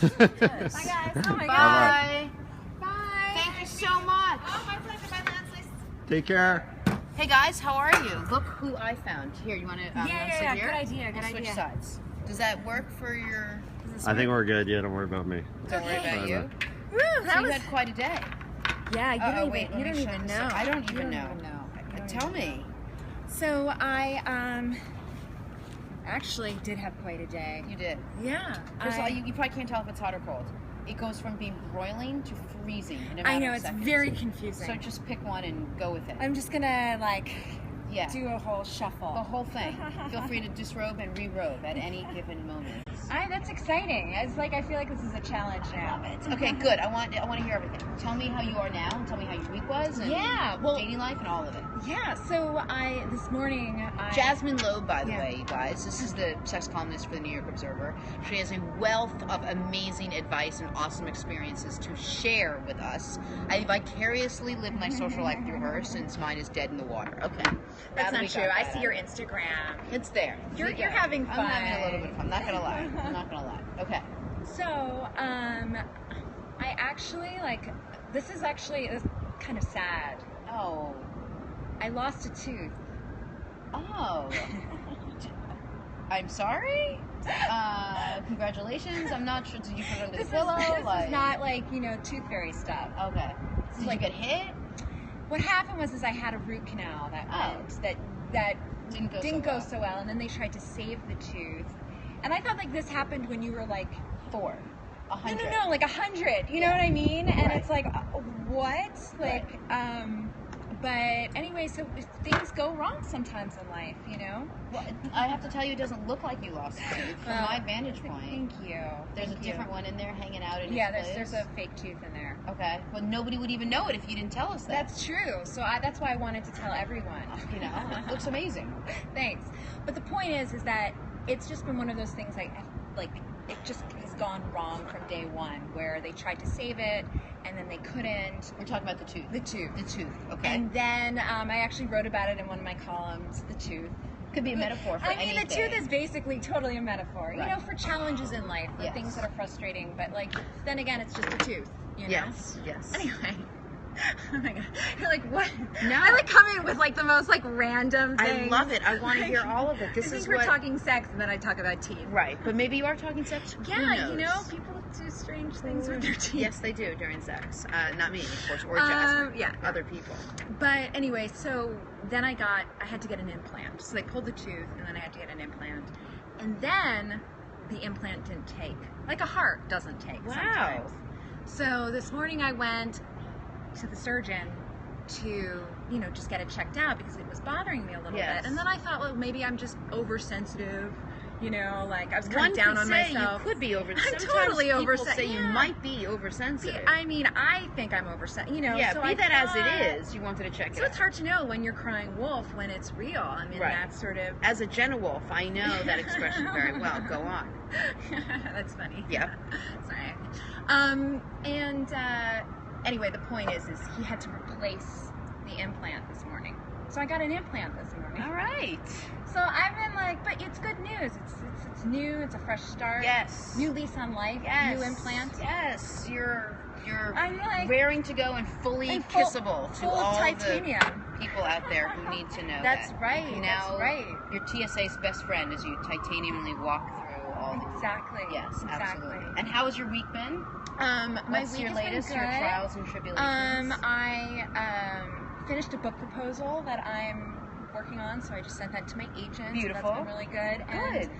Bye, guys. Oh my God. Bye. Bye. Thank you so much. Oh, my pleasure. Bye, Leslie. Take care. Hey guys, how are you? Look who I found. Here, you want to sit here? Good idea. We'll switch sides. Does that work for your? I think we're good. Yeah, don't worry about me. Don't worry about you. Woo, So you had quite a day. Yeah, you don't wait, even, let you me don't show even this. know. I don't You even know. Tell me. So I actually did have quite a day. You did. Yeah. First of all, you probably can't tell if it's hot or cold. It goes from being broiling to freezing in a matter I know of it's seconds. very confusing. So just pick one and go with it. I'm just gonna like do a whole shuffle. the whole thing. Feel free to disrobe and re-robe at any given moment. That's exciting. It's like I feel like this is a challenge now. Okay, good. I want to hear everything. Tell me how you are now. Tell me how your week was. And dating life and all of it. Yeah. So this morning. Jasmine Lobe, by the way, you guys. This is the sex columnist for the New York Observer. She has a wealth of amazing advice and awesome experiences to share with us. I vicariously live my social life through her since mine is dead in the water. Okay. That's not true. I see your Instagram. It's there. You're having fun. I'm having a little bit of fun. I'm not gonna lie. I'm not gonna lie. Okay. So, I actually this is kind of sad. Oh. I lost a tooth. Oh. I'm sorry. Congratulations. I'm not sure. Did you put it under the pillow? This is not tooth fairy stuff. Okay. Did you get hit? What happened was I had a root canal that didn't go so well, and then they tried to save the tooth. And I thought this happened when you were 4. 100. No, 100. You know what I mean? And Right. it's what? But anyway, so things go wrong sometimes in life, Well, I have to tell you, it doesn't look like you lost a tooth from my vantage point. Thank you. There's a different one in there hanging out in Yeah, its place. there's a fake tooth in there. Okay. Well, nobody would even know it if you didn't tell us that. That's true. So that's why I wanted to tell everyone. It looks amazing. Thanks. But the point is that it's just been one of those things it just has gone wrong from day one, where they tried to save it and then they couldn't. We're talking about the tooth. The tooth. The tooth. Okay. And then I actually wrote about it in one of my columns. The tooth could be a metaphor for anything. the tooth is basically totally a metaphor, Right. for challenges in life, for things that are frustrating. But then again, it's just a tooth. Yes. Yes. Anyway. Oh my God. You're what? No. I come in with the most random things. I love it. I want to hear all of it. I think we're talking sex and then I talk about teeth. Right. But maybe you are talking sex. Yeah, people do strange things with their teeth. Yes, they do during sex. Not me, of course, or Jasmine. Yeah. Other people. But anyway, so then I had to get an implant. So they pulled the tooth and then I had to get an implant. And then the implant didn't take. Like a heart doesn't take sometimes. So this morning I went to the surgeon to just get it checked out because it was bothering me a little bit, and then I thought, well, maybe I'm just oversensitive, I was kind of down on myself. You could be oversensitive. I'm totally oversensitive. People say you might be oversensitive. I mean, I think I'm oversensitive. Yeah, so be that as it is, you wanted to check it out. So it's hard to know when you're crying wolf when it's real. I mean, that's sort of. As a Jenna Wolf, I know that expression very well. Go on. That's funny. Yep. Sorry. Anyway, the point is he had to replace the implant this morning. So I got an implant this morning. All right. So I've been but it's good news. It's new. It's a fresh start. Yes. New lease on life. Yes. New implant. Yes. You're I'm raring to go and fully kissable to full all titanium. the people out there who need to know That's that. right. Now, that's right. Your TSA's best friend as you titaniumly walk through all the... Exactly. Yes, exactly. absolutely. And how has your week been? My What's week your has latest, been your good. trials and tribulations? I finished a book proposal that I'm working on, so I just sent that to my agent. Beautiful. So that's been really good. Good. And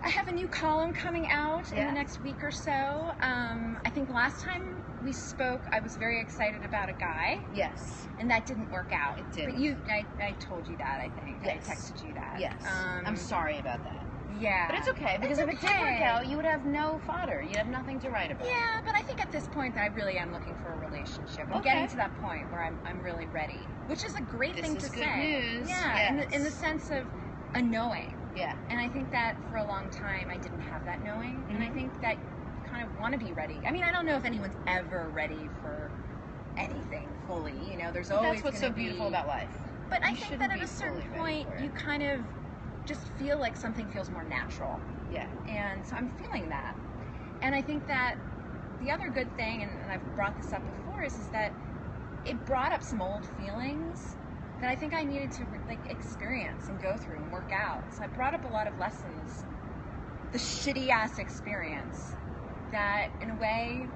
I have a new column coming out in the next week or so. I think last time we spoke, I was very excited about a guy. Yes. And that didn't work out. It didn't. But I told you that, I think. Yes. I texted you that. Yes. I'm sorry about that. Yeah. But it's okay, because if it did work out, you would have no fodder. You'd have nothing to write about. Yeah, but I think at this point that I really am looking for a relationship. I'm getting to that point where I'm really ready, which is a great thing to say. This is good news. Yeah, Yes. in the sense of a knowing. Yeah. And I think that for a long time I didn't have that knowing, and I think that you kind of want to be ready. I mean, I don't know if anyone's ever ready for anything fully. There's always That's what's so beautiful about life. But I think that at a certain point you kind of just feel like something feels more natural. Yeah. And so I'm feeling that. And I think that the other good thing, and I've brought this up before, is that it brought up some old feelings that I think I needed to experience and go through and work out. So I brought up a lot of lessons, the shitty ass experience that in a way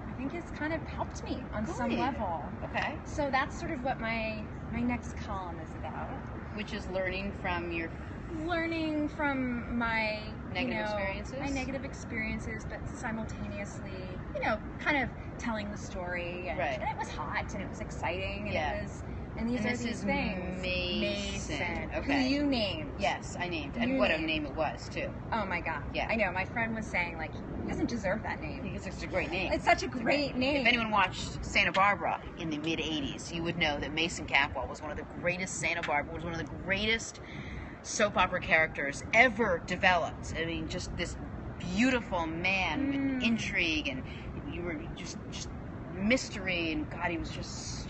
I think has kind of helped me on some level. Okay. So that's sort of what my next column is about. Which is learning from my negative experiences? My negative experiences, but simultaneously, kind of telling the story. And, and it was hot and it was exciting. And these are these things. Mason. Okay. Who you named. Yes, I named. And what a name it was, too. Oh, my God. Yeah. I know. My friend was saying, he doesn't deserve that name. Because it's a great name. It's such a great name. If anyone watched Santa Barbara in the mid-'80s, you would know that Mason Capwell was one of the greatest was one of the greatest soap opera characters ever developed. I mean, just this beautiful man with intrigue, and you were just mystery, and God, he was just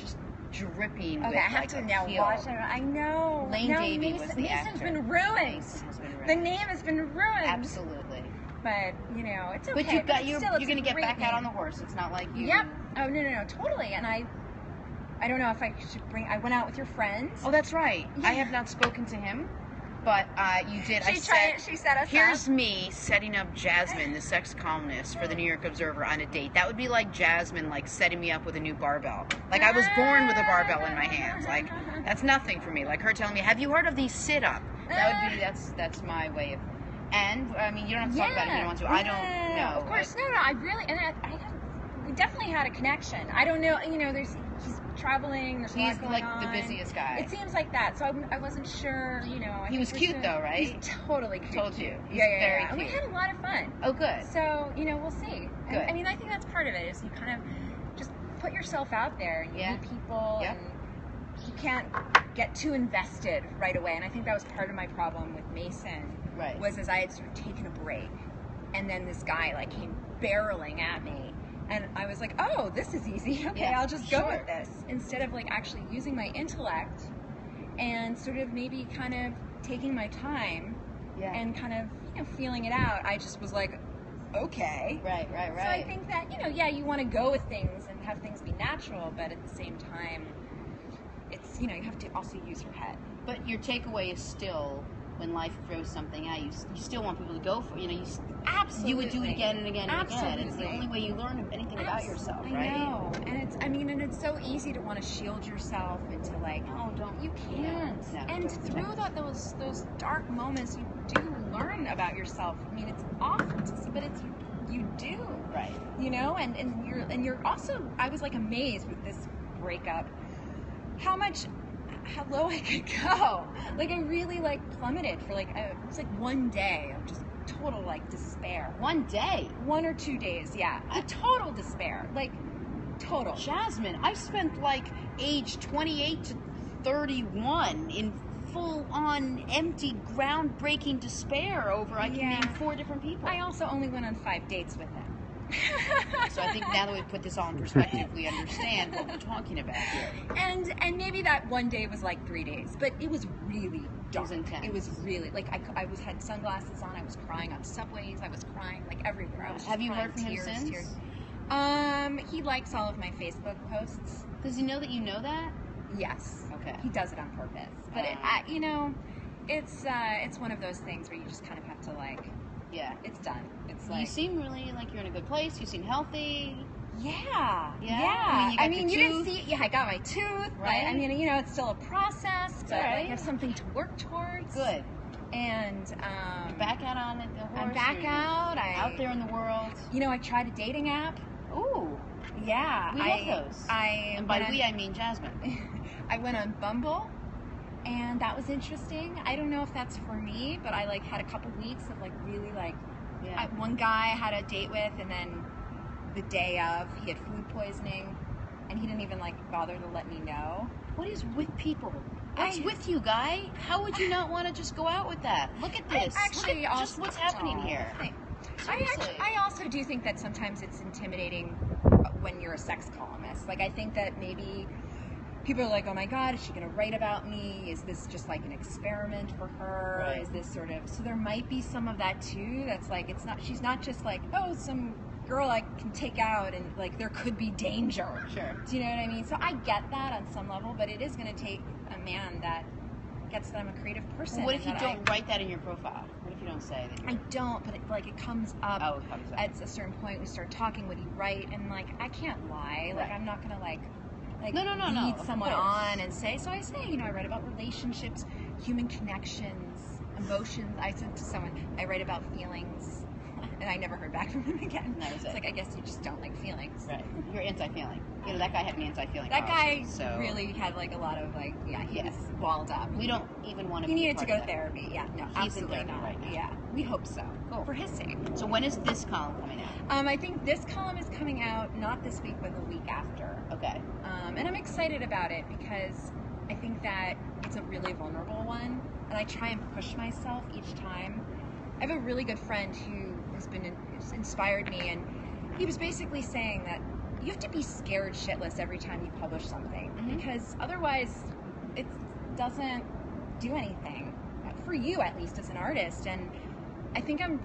dripping with I have to now watch it. I know. Lane Davey was the actor. Mason's been ruined. Mason has been ruined. The name has been ruined. Absolutely. But, it's okay. But you're going to get back out on the horse. It's not like you... Yep. Oh, no, totally. And I don't know if I should I went out with your friends. Oh, that's right. Yeah. I have not spoken to him. But you did. She set us here's up. me setting up Jasmine, the sex columnist for the New York Observer, on a date. That would be like Jasmine, setting me up with a new barbell. I was born with a barbell in my hands. That's nothing for me. Her telling me, "Have you heard of the sit-up?" That would be that's my way of. And I mean, you don't have to talk about it if you don't want to. I don't know. Of course, no. I really we definitely had a connection. I don't know. He's traveling. There's He's going on. the busiest guy. It seems like that. So I wasn't sure. He was cute though, right? He's totally cute. Told you. He's very cute. And we had a lot of fun. Oh, good. So we'll see. Good. I mean, I think that's part of it. Is you kind of just put yourself out there and you meet people and you can't get too invested right away. And I think that was part of my problem with Mason. Right. Was as I had sort of taken a break, and then this guy came barreling at me. And I was like, oh, this is easy. Okay, I'll just go with this. Instead of actually using my intellect and sort of maybe kind of taking my time and kind of, feeling it out. I just was like, okay. Right. So I think that, you want to go with things and have things be natural, but at the same time, it's, you have to also use your head. But your takeaway is still, when life throws something at you, you still want people to go for it. Absolutely. You would do it again and again and Absolutely. again. It's the only way you learn anything about yourself, right? I know. And it's so easy to want to shield yourself into oh, don't. You can't. No, and through those dark moments, you do learn about yourself. I mean, it's awful to see, but you do. Right. And you're also, I was amazed with this breakup, how low I could go. I really plummeted for it was one day of just total despair. 1 day? 1 or 2 days, yeah. The total despair. Total. Jasmine, I spent age 28 to 31 in full-on empty, groundbreaking despair over, I can name 4 different people. I also only went on 5 dates with him. So I think now that we've put this all in perspective, we understand what we're talking about here. And maybe that 1 day was 3 days, but it was really dark. It was intense. It was really I had sunglasses on. I was crying on subways. I was crying everywhere. I was just Have you crying, heard from him since? Tears. He likes all of my Facebook posts. Does he know that you know that? Yes. Okay. He does it on purpose, but it's one of those things where you just kind of have to Yeah. It's done. It's you seem really you're in a good place. You seem healthy. Yeah. I mean, you didn't see. Yeah, I got my tooth. Right. I mean, it's still a process, but right. I have something to work towards. Good. And you're back out on it. The horse. I'm back out. Out there in the world. I tried a dating app. Ooh. Yeah. We love those. And by we, I mean Jasmine. I went on Bumble. And that was interesting. I don't know if that's for me, but I had a couple weeks of really one guy I had a date with, and then the day of he had food poisoning, and he didn't even bother to let me know. What is with people? What's with you, guy? How would you not want to just go out with that? Look at this. Actually, Look at just what's happening here. I also do think that sometimes it's intimidating when you're a sex columnist. I think that maybe people are like, oh my God, is she going to write about me? Is this just like an experiment for her? Right. Is this sort of, so there might be some of that too. That's like, she's not just like, oh, some girl I can take out and like there could be danger. Sure. Do you know what I mean? So I get that on some level, but it is going to take a man that gets that I'm a creative person. Well, what if you don't write that in your profile? What if you don't say that? I don't, but it comes up. Oh, it comes up. At a certain point, we start talking. What do you write? And like, I can't lie. Like, Right. I'm not gonna like no, lead of someone course. on and say. So I say, I write about relationships, human connections, emotions. I said to someone, I write about feelings, and I never heard back from him again. That was it. It's like, I guess you just don't like feelings. Right. You're anti-feeling. That guy had an anti-feeling That guy policy, so really had like a lot of like, he Yeah. was walled up. we don't even want to He be needed part to go of that. therapy. Yeah, no, He's in absolutely therapy not. right now. Yeah, we hope so. Cool. For his sake. So when is this column coming out? I think this column is coming out not this week, but the week after. Okay. And I'm excited about it because I think that it's a really vulnerable one, and I try and push myself each time. I have a really good friend who has inspired me, and he was basically saying that you have to be scared shitless every time you publish something, because otherwise it doesn't do anything for you, at least as an artist. And I think I'm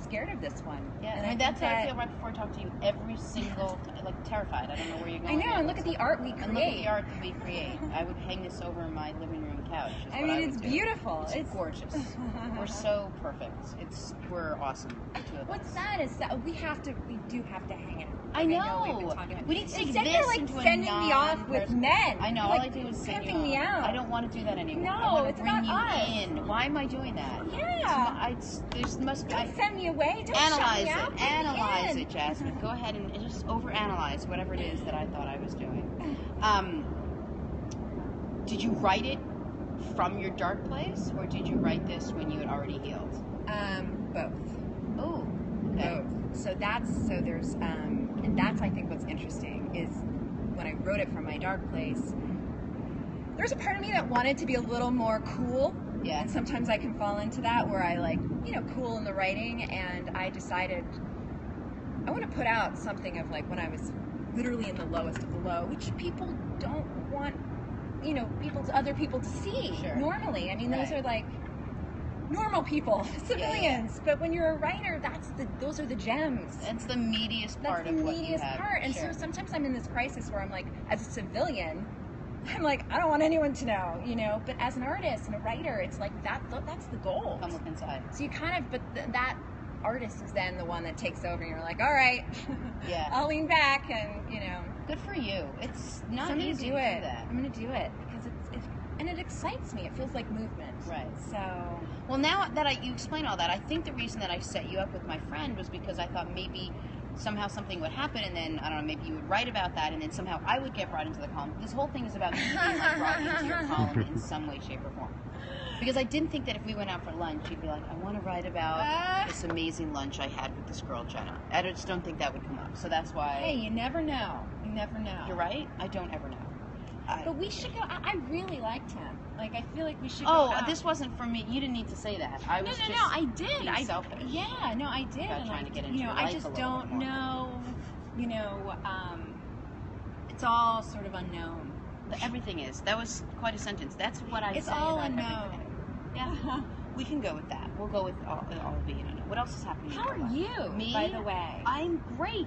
scared of this one. Yeah, and I mean, that's how I feel right before I talk to you every single like terrified. I don't know where you're I going. know, and look at the art we create. And look at the art that we create. I would hang this over my living room couch. I mean, it's beautiful. It's gorgeous. We're so perfect. We're awesome. The two of us. What's sad is that we do have to hang it. I know. We've been talking about. We need to take Instead, this they're like into a sending me off with non-person- men. I know. Like, All I do is send you pimping me off. out. I don't want to do that anymore. No, I want to it's bring about you us. in. Why am I doing that? Yeah. There must be. Don't send me away. Don't Analyze shut me out. it. Bring me Analyze in. it, Jasmine. Go ahead and just overanalyze whatever it is that I thought I was doing. Did you write it from your dark place, or did you write this when you had already healed? Both. Oh, okay. Both. So there's and that's I think what's interesting is when I wrote it from my dark place. There's a part of me that wanted to be a little more cool. Yeah. And sometimes I can fall into that where I cool in the writing, and I decided I want to put out something of like when I was literally in the lowest of the low, which people don't want, other people to see. Sure. Normally. I mean, those Right. are like normal people, civilians. Yeah. But when you're a writer, those are the gems. That's the meatiest part That's the of what you meatiest have. part. And Sure. so sometimes I'm in this crisis where I'm like, as a civilian, I'm like, I don't want anyone to know, But as an artist and a writer, it's like that's the goal. Come look inside. So you kind of, that artist is then the one that takes over, and you're like, all right, Yeah. I'll lean back, and Good for you. It's not so I'm gonna easy do to it. do that. I'm gonna do it because it excites me. It feels like movement. Right. So Well, now that you explain all that, I think the reason that I set you up with my friend was because I thought maybe somehow something would happen, and then, I don't know, maybe you would write about that, and then somehow I would get brought into the column. This whole thing is about me being like brought into your column in some way, shape, or form. Because I didn't think that if we went out for lunch, you'd be like, I want to write about this amazing lunch I had with this girl, Jenna. I just don't think that would come up. So that's why... hey, you never know. You never know. You're right. I don't ever know. But we should go. I really liked him. Like, I feel like we should go Oh, out. this wasn't for me. You didn't need to say that. I was just No, I did. being selfish. Yeah, no, I did. About And trying to get into your I life just a little don't bit more. know, it's all sort of unknown. But everything is. That was quite a sentence. That's what I It's say all about unknown. everything. Yeah, we can go with that. We'll go with all being unknown. What else is happening? How in your are life? you, Me? by the way? I'm great.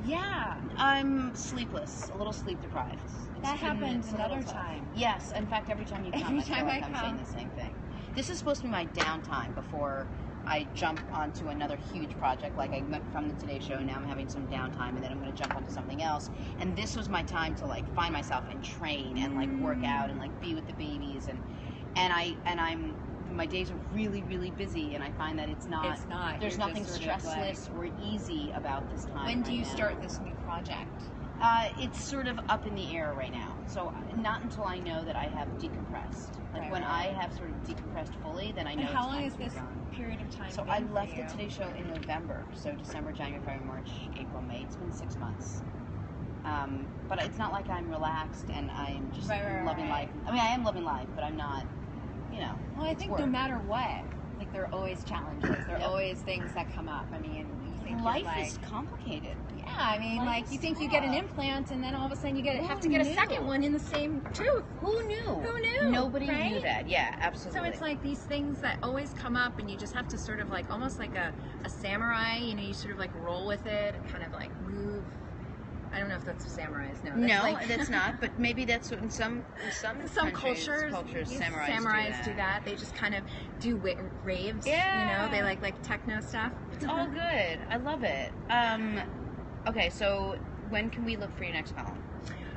Yeah. I'm sleepless, a little sleep deprived. That happens it's a little another tough. time. Yes, in fact, every time you come, Every I feel time like I I'm come. saying the same thing. This is supposed to be my downtime before I jump onto another huge project. Like, I went from the Today Show, now I'm having some downtime, and then I'm going to jump onto something else. And this was my time to like find myself and train and like work out and like be with the babies and my days are really, really busy, and I find that it's not. There's You're nothing just sort of stressless or easy about this time. When do right you now. start this new project? It's sort of up in the air right now. So not until I know that I have decompressed. Like when I have sort of decompressed fully, then I know. And it's how long time is to this move on. period of time? So been I for left you? the Today Show in November. So December, January, February, March, April, May. It's been 6 months. But it's not like I'm relaxed and I'm just loving life. I mean, I am loving life, but I'm not, Well, I think no matter what, like there are always challenges. There are always things that come up. I mean, think life you're is complicated. Yeah, I mean, Life like is you think you tough. get an implant, and then all of a sudden you have to Who get a knew? second one in the same tooth. Who knew? Who knew? Nobody right? knew that. Yeah, absolutely. So it's like these things that always come up, and you just have to sort of like almost like a samurai. You know, you sort of like roll with it and kind of like move. I don't know if that's samurais. No, That's not. But maybe that's what in some countries, cultures samurais do that. They just kind of do raves. Yeah. You know, they like techno stuff. It's all good. I love it. Okay, so when can we look for your next column?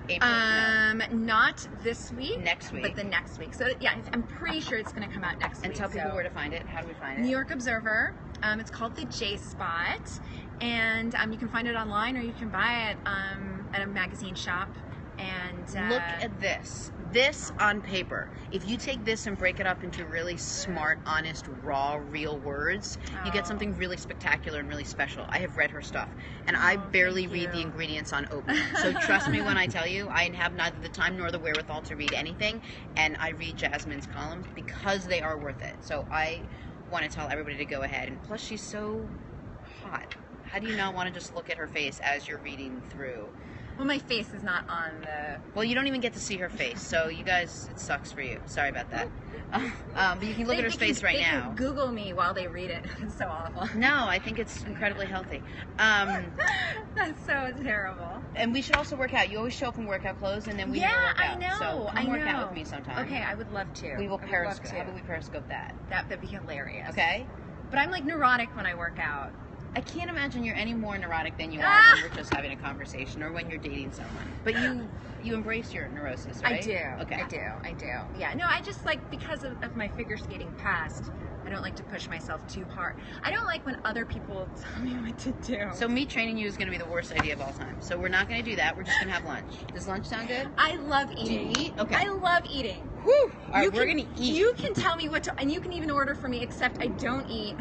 April. No. Not this week. Next week. But the next week. So yeah, I'm pretty sure it's going to come out next week. And tell people where to find it. How do we find it? New York Observer. It's called the J Spot, and you can find it online or you can buy it at a magazine shop. And look at this. This on paper. If you take this and break it up into really smart, honest, raw, real words, you get something really spectacular and really special. I have read her stuff, and I barely read the ingredients on open. So trust me when I tell you, I have neither the time nor the wherewithal to read anything, and I read Jasmine's columns because they are worth it. So I want to tell everybody to go ahead. And plus, she's so hot. How do you not want to just look at her face as you're reading through? Well, my face is not on the... Well, you don't even get to see her face, so you guys, it sucks for you. Sorry about that. But you can look at her face right now. They can Google me while they read it. It's so awful. No, I think it's incredibly healthy. That's so terrible. And we should also work out. You always show up in workout clothes, and then we never work out. I know. So come work out with me sometime. Okay, I would love to. We will periscope. How about we periscope that? That'd be hilarious. Okay. But I'm like neurotic when I work out. I can't imagine you're any more neurotic than you are when we're just having a conversation or when you're dating someone. But you embrace your neurosis, right? I do. Okay. I do. Yeah. No, I just like, because of my figure skating past, I don't like to push myself too hard. I don't like when other people tell me what to do. So me training you is going to be the worst idea of all time. So we're not going to do that. We're just going to have lunch. Does lunch sound good? I love eating. Do you eat? Okay. I love eating. Whew. All right, we're going to eat. You can tell me what to, and you can even order for me, except I don't eat.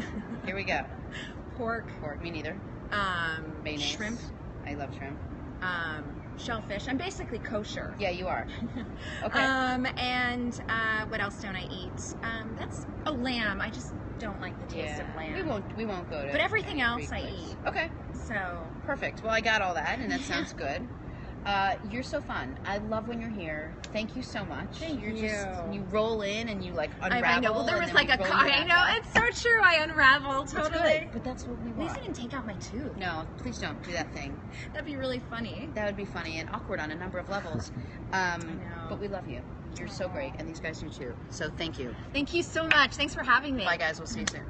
Here we go. Pork. Me neither. Mayonnaise. Shrimp. I love shrimp. Shellfish. I'm basically kosher. Yeah, you are. Okay. And what else don't I eat? That's lamb. I just don't like the taste of lamb. We won't go to. But everything else I eat. Okay. So perfect. Well, I got all that, and that sounds good. You're so fun. I love when you're here. Thank you so much. Thank you. You roll in and you like unravel. I know. Well, there was like a car. I know. It's so true. I unraveled totally. That's good, but that's what we want. At least I didn't take out my tooth. No, please don't do that thing. That'd be really funny. That would be funny and awkward on a number of levels. I know. But we love you. You're so great, and these guys do too. So thank you. Thank you so much. Thanks for having me. Bye, guys. We'll see you soon.